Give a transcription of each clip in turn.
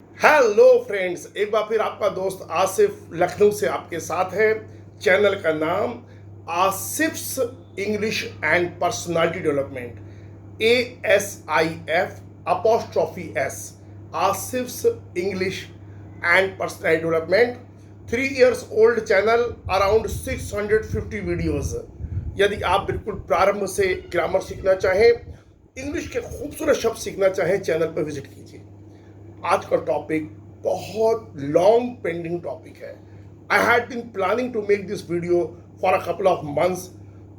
Hello friends, एक बार फिर आपका दोस्त आसिफ लखनऊ से आपके साथ है। चैनल का नाम Asif's English and personality development, ASIF apostrophe S, Asif's English and personality development. 3 years old channel, around 650 videos. यदि आप बिल्कुल प्रारंभ से ग्रामर सीखना चाहें, इंग्लिश के खूबसूरत शब्द सीखना चाहें, चैनल पर विजिट कीजिए। आज का टॉपिक बहुत लॉन्ग पेंडिंग टॉपिक है। I had been planning to make this video for a couple of months,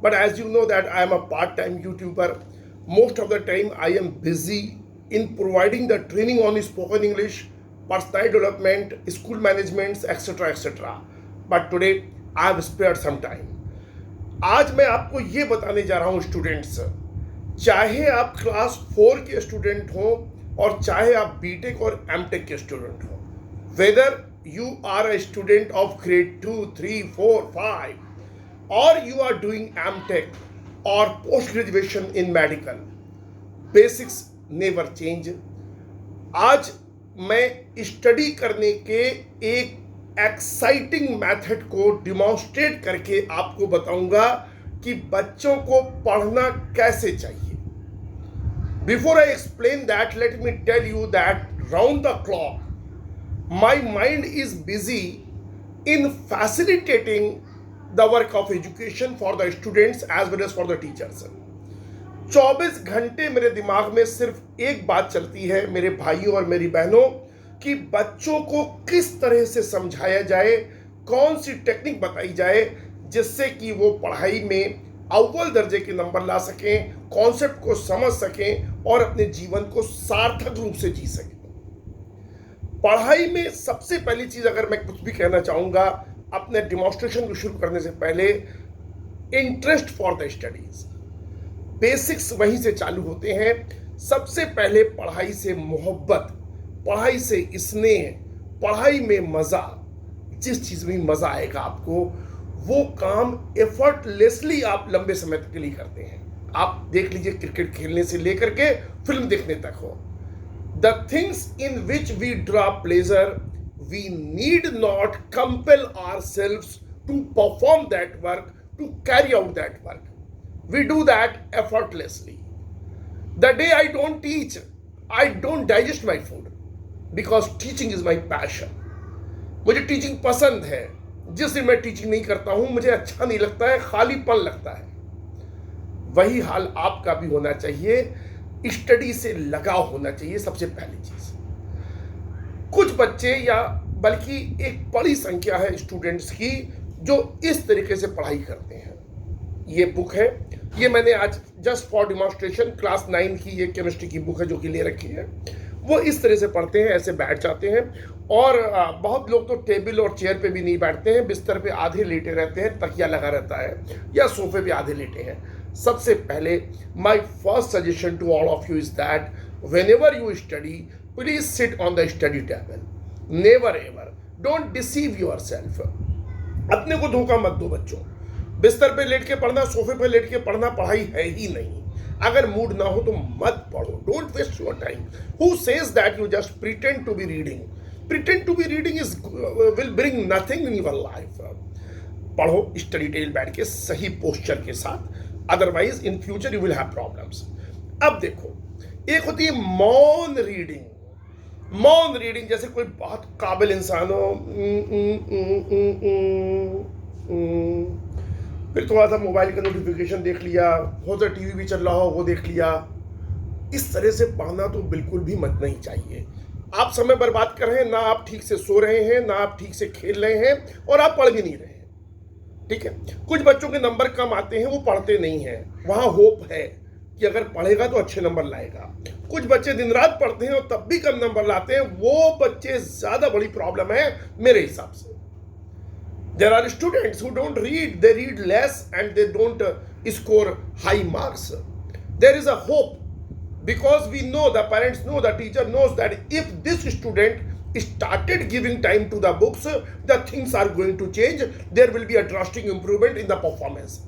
but as you know that I am a part time YouTuber. Most of the time I am busy in providing the training on spoken English, personality development, school management, etc. etc. But today I have spared some time. आज मैं आपको ये बताने जा रहा हूँ students, चाहे आप क्लास 4 के स्टूडेंट हो और चाहे आप बीटेक और एमटेक के स्टूडेंट हो, whether you are a student of grade 2, 3, 4, 5 और यू आर डूइंग एमटेक और post graduation in medical, basics never change. आज मैं स्टडी करने के एक एक्साइटिंग मेथड को डिमॉन्स्ट्रेट करके आपको बताऊंगा कि बच्चों को पढ़ना कैसे चाहिए। Before I explain that, let me tell you that round the clock, my mind is busy in facilitating the work of education for the students as well as for the teachers. 24 घंटे मेरे दिमाग में सिर्फ एक बात चलती है मेरे भाइयों और मेरी बहनों, कि बच्चों को किस तरह से समझाया जाए, कौन सी टेक्निक बताई जाए जिससे कि वो पढ़ाई में अव्वल दर्जे के नंबर ला सकें, कॉन्सेप्ट को समझ सकें और अपने जीवन को सार्थक रूप से जी सकें। पढ़ाई में सबसे पहली चीज, अगर मैं कुछ भी कहना चाहूंगा अपने डिमॉन्स्ट्रेशन को शुरू करने से पहले, interest for the studies. Basics वहीं से चालू होते हैं। सबसे पहले पढ़ाई से मोहब्बत, पढ़ाई से स्नेह, पढ़ाई में मजा। जिस चीज में मजा आएगा आपको, वो काम एफर्टलेसली आप लंबे समय तक के लिए करते हैं। आप देख लीजिए, क्रिकेट खेलने से लेकर के फिल्म देखने तक हो, the things in which we draw pleasure, we need not compel ourselves to perform that work, to carry out that work. We do that effortlessly. The day I don't teach, I don't digest my food because teaching is my passion. मुझे teaching पसंद है। जिस दिन मैं teaching नहीं करता हूं, मुझे अच्छा नहीं लगता है, खालीपन लगता है। वही हाल आपका भी होना चाहिए। स्टडी से लगाव होना चाहिए, सबसे पहली चीज। कुछ बच्चे, या बल्कि एक बड़ी संख्या है स्टूडेंट्स की, जो इस तरीके से पढ़ाई करते हैं। ये बुक है, ये मैंने आज जस्ट फॉर डिमॉन्स्ट्रेशन क्लास 9 की ये केमिस्ट्री की बुक है जो कि ले रखी है। वो इस तरह से पढ़ते हैं, ऐसे बैठ जाते हैं। और बहुत लोग तो टेबल और चेयर पे भी नहीं बैठते हैं, बिस्तर पे आधे लेटे रहते हैं, तकिया लगा रहता है, या सोफे पे आधे लेटे हैं। सबसे पहले my first suggestion to all of you is that whenever you study, please sit on the study table. Never ever, don't deceive yourself. अपने को धोखा मत दो बच्चों। बिस्तर पे लेट के पढ़ना, सोफे पे लेट के पढ़ना पढ़ाई है ही नहीं। अगर मूड ना हो तो मत पढ़ो। Don't waste your time. Who says that you just pretend to be reading? Pretend to be reading is will bring nothing in your life. पढ़ो स्टडी टेबल बैठ के, सही पोस्चर के साथ, otherwise in future you will have problems. अब देखो, एक होती है मौन रीडिंग। मौन रीडिंग जैसे कोई बहुत काबिल इंसान हो, फिर थोड़ा सा मोबाइल का नोटिफिकेशन देख लिया, हो तो टीवी भी चल रहा हो वो देख लिया। इस तरह से पढ़ना तो बिल्कुल भी मत नहीं चाहिए। आप समय बर्बाद कर रहे हैं, ना आप ठीक से सो रहे हैं, ना आप ठीक से खेल रहे हैं, और आप पढ़ भी नहीं रहे हैं। ठीक है, कुछ बच्चों के नंबर कम आते हैं, वो पढ़ते नहीं हैं। वहाँ होप है कि अगर पढ़ेगा तो अच्छे नंबर लाएगा। कुछ बच्चे दिन रात पढ़ते हैं और तब भी कम नंबर लाते हैं, वो बच्चे ज्यादा बड़ी प्रॉब्लम है मेरे हिसाब से। There are students who don't read, they read less and they don't score high marks. There is a hope because we know, the parents know, the teacher knows that if this student started giving time to the books, the things are going to change. There will be a drastic improvement in the performance.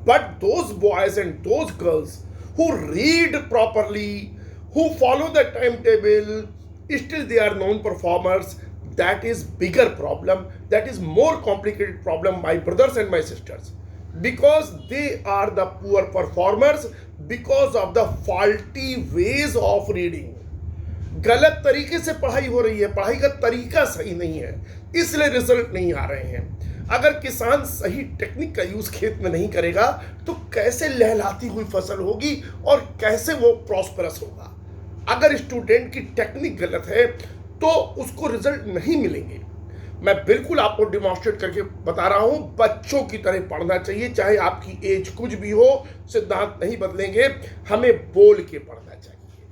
But those boys and those girls who read properly, who follow the timetable, still they are non performers. That is bigger problem, that is more complicated problem, my brothers and my sisters, because they are the poor performers because of the faulty ways of reading. गलत तरीके से पढ़ाई हो रही है, पढ़ाई का तरीका सही नहीं है, इसलिए रिजल्ट नहीं आ रहे हैं। अगर किसान सही टेक्निक का यूज खेत में नहीं करेगा तो कैसे लहलाती हुई फसल होगी और कैसे वो प्रॉस्परस होगा। अगर स्टूडेंट की टेक्निक गलत है तो उसको रिजल्ट नहीं मिलेंगे। मैं बिल्कुल आपको डिमॉन्स्ट्रेट करके बता रहा हूं, बच्चों की तरह पढ़ना चाहिए, चाहे आपकी एज कुछ भी हो, सिद्धांत नहीं बदलेंगे। हमें बोल के पढ़ना चाहिए,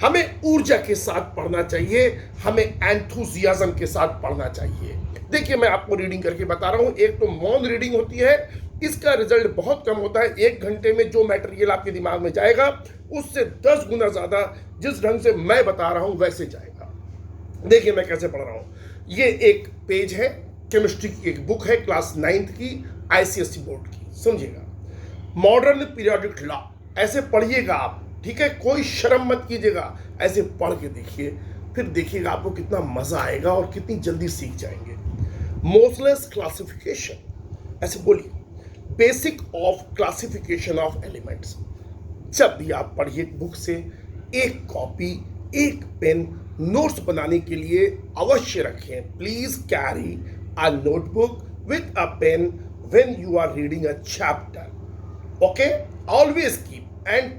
हमें ऊर्जा के साथ पढ़ना चाहिए, हमें एंथुजियाज्म के साथ पढ़ना चाहिए। देखिए मैं आपको रीडिंग करके बता रहा हूं। एक तो मौन रीडिंग होती है, इसका रिजल्ट बहुत कम होता है। 1 घंटे में जो मटेरियल आपके दिमाग में जाएगा उससे 10 गुना ज्यादा जिस ढंग से मैं बता रहा हूं वैसे जाएगा। देखिए मैं कैसे पढ़ रहा हूं। ये एक पेज है, केमिस्ट्री की एक बुक है, क्लास 9th की, ICSE बोर्ड की, समझिएगा। मॉडर्न पीरियोडिक लॉ, ऐसे पढ़िएगा आप, ठीक है, कोई शर्म मत कीजिएगा, ऐसे पढ़ के देखिए, फिर देखिएगा आपको कितना मजा आएगा और कितनी जल्दी सीख जाएंगे। मोसलेस क्लासिफिकेशन, ऐसे बोलिए, basic of classification of elements. जब भी आप पढ़िए बुक से, एक कॉपी, एक पेन नोट्स बनाने के लिए अवश्य रखें। Please carry a notebook with a pen when you are reading a chapter. Okay, always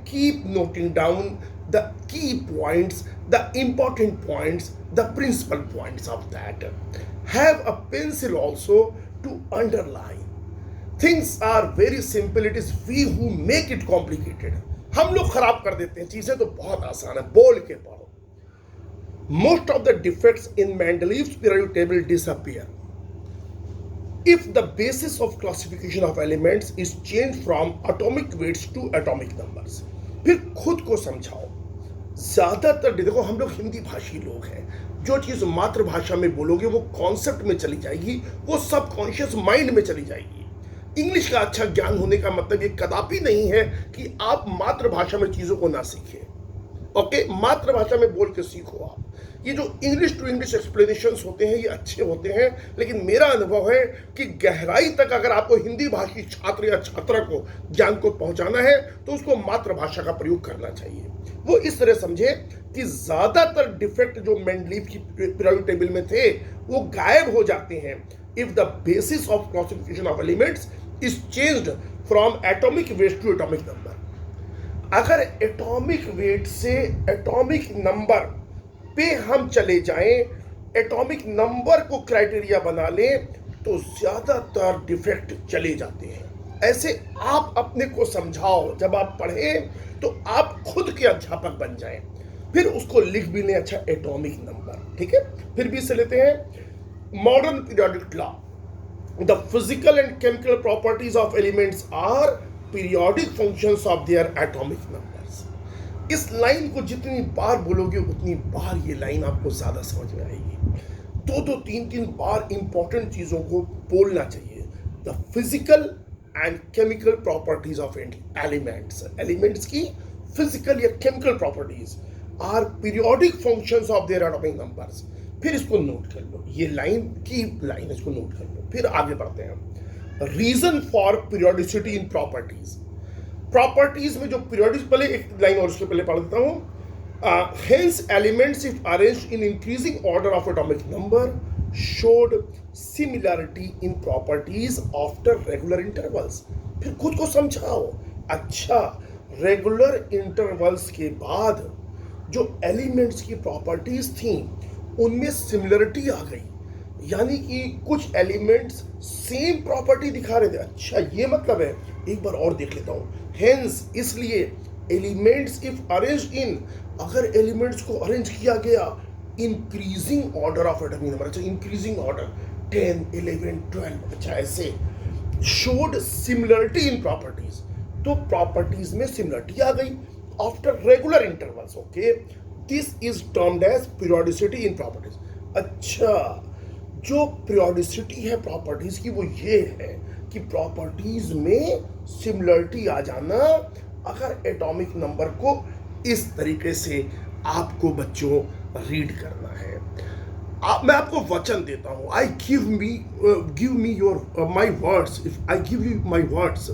keep noting down the key points, the important points, the principal points of that. Have a pencil also to underline. Things are very simple, it is we who make it complicated. हम लोग खराब कर देते हैं, चीजें तो बहुत आसान है, बोल के पढ़ो। Most of the defects in Mendeleev's periodic table disappear if the basis of classification of elements is changed from atomic weights to atomic numbers. फिर खुद को समझाओ। ज्यादातर देखो, हम लोग हिंदी भाषी लोग हैं, जो चीज मातृभाषा में बोलोगे वो कॉन्सेप्ट में चली जाएगी, वो सबकॉन्शियस माइंड में चली जाएगी। इंग्लिश का अच्छा ज्ञान होने का मतलब ये कदापि नहीं है कि आप मातृभाषा में चीजों को ना सीखें। ओके, मातृभाषा में बोल के सीखो आप। ये जो इंग्लिश टू इंग्लिश एक्सप्लेनेशंस होते हैं ये अच्छे होते हैं, लेकिन मेरा अनुभव है कि गहराई तक अगर आपको हिंदी भाषी छात्र या छात्रा को ज्ञान को पहुंचाना है तो उसको मातृभाषा का प्रयोग करना चाहिए। वो इस तरह समझे कि ज्यादातर डिफेक्ट जो मेंडलीव की पीरियोडिक टेबल में थे वो गायब हो जाते हैं if the basis of classification of elements is changed from atomic weight to atomic number. अगर एटॉमिक वेट से एटॉमिक नंबर पे हम चले जाएं, एटॉमिक नंबर को क्राइटेरिया बना लें, तो ज्यादातर डिफेक्ट चले जाते हैं। ऐसे आप अपने को समझाओ, जब आप पढ़ें तो आप खुद के अध्यापक बन जाएं, फिर उसको लिख भी लें, अच्छा एटॉमिक नंबर, ठीक है। फिर भी इसे लेते हैं modern periodic law. The physical and chemical properties of elements are periodic functions of their atomic numbers. इस लाइन को जितनी बार बोलोगे उतनी बार ये लाइन आपको ज्यादा समझ में आएगी। 2-2, 3-3 बार इंपॉर्टेंट चीजों को बोलना चाहिए। The physical and chemical properties of elements, elements की फिजिकल या chemical properties are periodic functions of their atomic numbers. फिर इसको नोट कर लो, ये लाइन की लाइन, इसको नोट कर लो। फिर आगे बढ़ते हैं। Reason for periodicity in properties. Properties में जो पीरियोडिक, पहले एक लाइन और उसके पहले पढ़ देता हूं। Hence elements if arranged in increasing order of atomic number showed similarity in properties after regular intervals. फिर खुद को समझाओ, अच्छा रेगुलर इंटरवल्स के बाद जो एलिमेंट्स की प्रॉपर्टीज थी उनमें सिमिलरिटी आ गई, यानी कि कुछ एलिमेंट्स सेम प्रॉपर्टी दिखा रहे थे। अच्छा ये मतलब है, एक बार और देख लेता हूं। हेंस, इसलिए एलिमेंट्स इफ अरेंज्ड इन, अगर एलिमेंट्स को अरेंज किया गया increasing order of atomic number, अच्छा इंक्रीजिंग ऑर्डर 10, 11, 12, अच्छा ऐसे, शोड सिमिलरिटी इन प्रॉपर्टीज, तो प्रॉपर्टीज में सिमिलरिटी आ गई after regular intervals. Okay, this is termed as periodicity in properties. अच्छा, जो पीरियोडिसिटी है प्रॉपर्टीज की वो ये है कि प्रॉपर्टीज में सिमिलरिटी आ जाना अगर एटॉमिक नंबर को इस तरीके से आपको बच्चों रीड करना है। मैं आपको वचन देता हूं, I give me your my words, if I give you my words,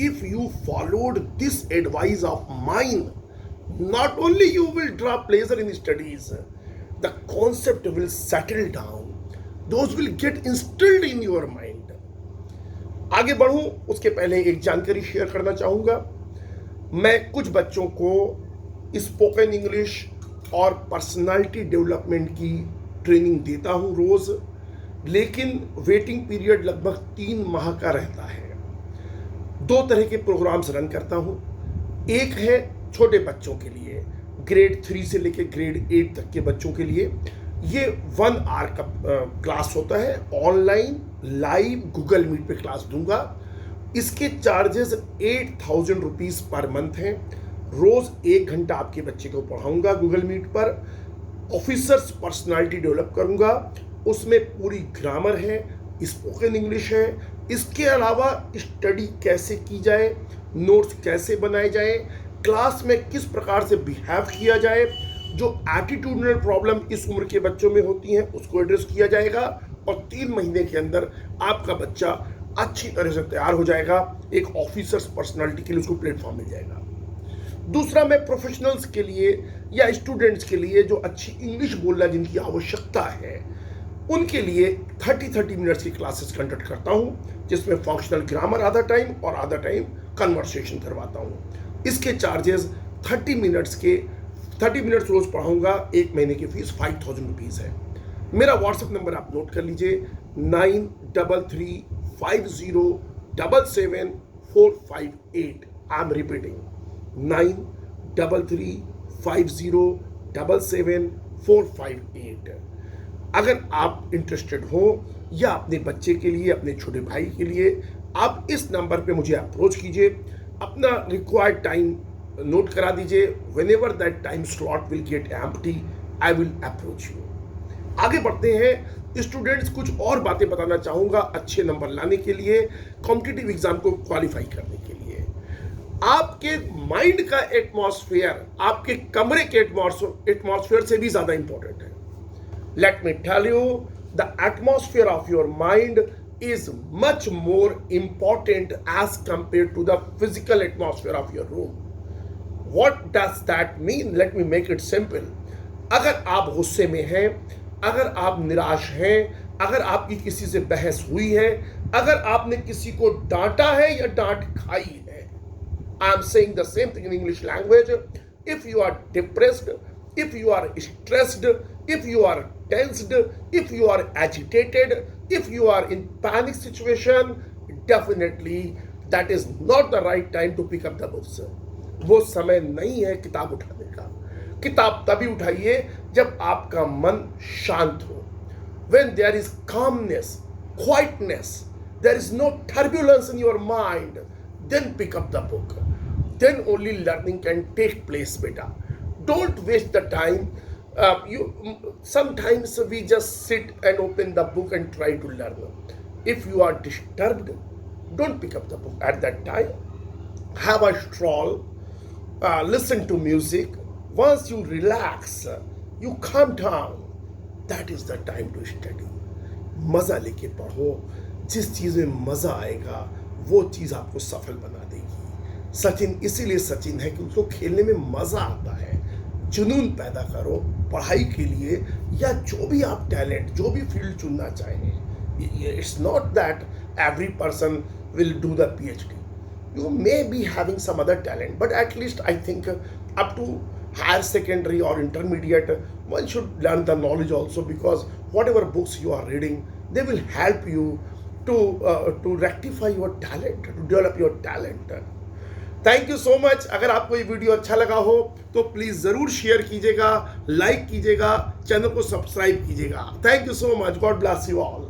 if you followed this advice of mine, not only you will draw pleasure in studies, the concept will settle down, those will get instilled in your mind. आगे बढ़ूं उसके पहले एक जानकारी share करना चाहूंगा। मैं कुछ बच्चों को स्पोकन इंग्लिश और पर्सनालिटी डेवलपमेंट की ट्रेनिंग देता हूं रोज, लेकिन वेटिंग पीरियड लगभग 3 माह का रहता है। 2 तरह के प्रोग्राम्स रन करता हूं। एक है छोटे बच्चों के लिए, ग्रेड 3 से लेकर ग्रेड 8 तक के बच्चों के लिए। ये 1 आवर का क्लास होता है, ऑनलाइन लाइव गूगल मीट पे क्लास दूंगा। इसके चार्जेस 8,000 रुपीज़ पर मंथ हैं। रोज़ 1 घंटा आपके बच्चे को पढ़ाऊंगा गूगल मीट पर। ऑफिसर्स पर्सनालिटी डेवलप करूंगा, उसमें पूरी ग्रामर है, स्पोकन इंग्लिश है। इसके अलावा स्टडी कैसे की जाए, नोट्स कैसे बनाए जाए, क्लास में किस प्रकार से बिहेव किया जाए, जो एटीट्यूडनल प्रॉब्लम इस उम्र के बच्चों में होती हैं उसको एड्रेस किया जाएगा, और 3 महीने के अंदर आपका बच्चा अच्छी तरह से तैयार हो जाएगा, एक ऑफिसर्स पर्सनालिटी के लिए उसको प्लेटफॉर्म मिल जाएगा। दूसरा, मैं प्रोफेशनल्स के लिए या स्टूडेंट्स के लिए जो अच्छी इंग्लिश बोलना जिनकी आवश्यकता है, उनके लिए 30 मिनट्स की क्लासेस कंडक्ट करता हूं, जिसमें फंक्शनल ग्रामर आधा टाइम और आधा टाइम कन्वर्सेशन करवाता हूं। इसके चार्जेस 30 मिनट्स रोज पढ़ाऊंगा, 1 महीने की फीस 5,000 रुपीज़ है। मेरा व्हाट्सएप नंबर आप नोट कर लीजिए, 9335077458। I am repeating, 9335077458। अगर आप इंटरेस्टेड हो या अपने बच्चे के लिए, अपने छोटे भाई के लिए, आप इस नंबर पे मुझे अप्रोच कीजिए, अपना रिक्वायर्ड टाइम नोट करा दीजिए। Whenever that time slot will get empty, I will approach you. आगे बढ़ते हैं। स्टूडेंट्स, कुछ और बातें बताना चाहूँगा अच्छे नंबर लाने के लिए, कॉम्पिटिटिव एग्जाम को क्वालिफाई करने के लिए। आपके माइंड का एटमॉस्फेयर आपके कमरे के एटमॉस्फेयर से भी ज़्यादा इंपॉर्टेंट है। Let me tell you, the atmosphere of your mind is much more important as compared to the physical atmosphere of your room. What does that mean? Let me make it simple. अगर आप गुस्से में हैं, अगर आप निराश हैं, अगर आपकी किसी से बहस हुई है, अगर आपने किसी को डांटा है या डांट खाई है, I am saying the same thing in English language. If you are depressed, if you are stressed, if you are tensed, if you are agitated, if you are in panic situation, definitely that is not the right time to pick up the books. वो समय नहीं है किताब उठाने का। किताब तभी उठाइए जब आपका मन शांत हो। When there is calmness, quietness, there is no turbulence in your mind, then pick up the book. Then only learning can take place, beta. Don't waste the time. Sometimes we just sit and open the book and try to learn. If you are disturbed, don't pick up the book at that time. Have a stroll, listen to music. Once you relax, you calm down, that is the time to study. मज़ा लेके पढ़ो। जिस चीज़ में मज़ा आएगा वो चीज़ आपको सफल बना देगी। सचिन इसीलिए सचिन है कि उसको खेलने में मज़ा आता है। जुनून पैदा करो पढ़ाई के लिए, या जो भी आप टैलेंट, जो भी फील्ड चुनना चाहें। It's not that every person will do the PhD. You may be having some other talent, but at least I think up to higher secondary or intermediate, one should learn the knowledge also, because whatever books you are reading, they will help you to rectify your talent, to develop your talent. Thank you so much. अगर आपको ये video अच्छा लगा हो तो please ज़रूर share कीजिएगा, like कीजिएगा, चैनल को सब्सक्राइब कीजिएगा। Thank you so much. God bless you all.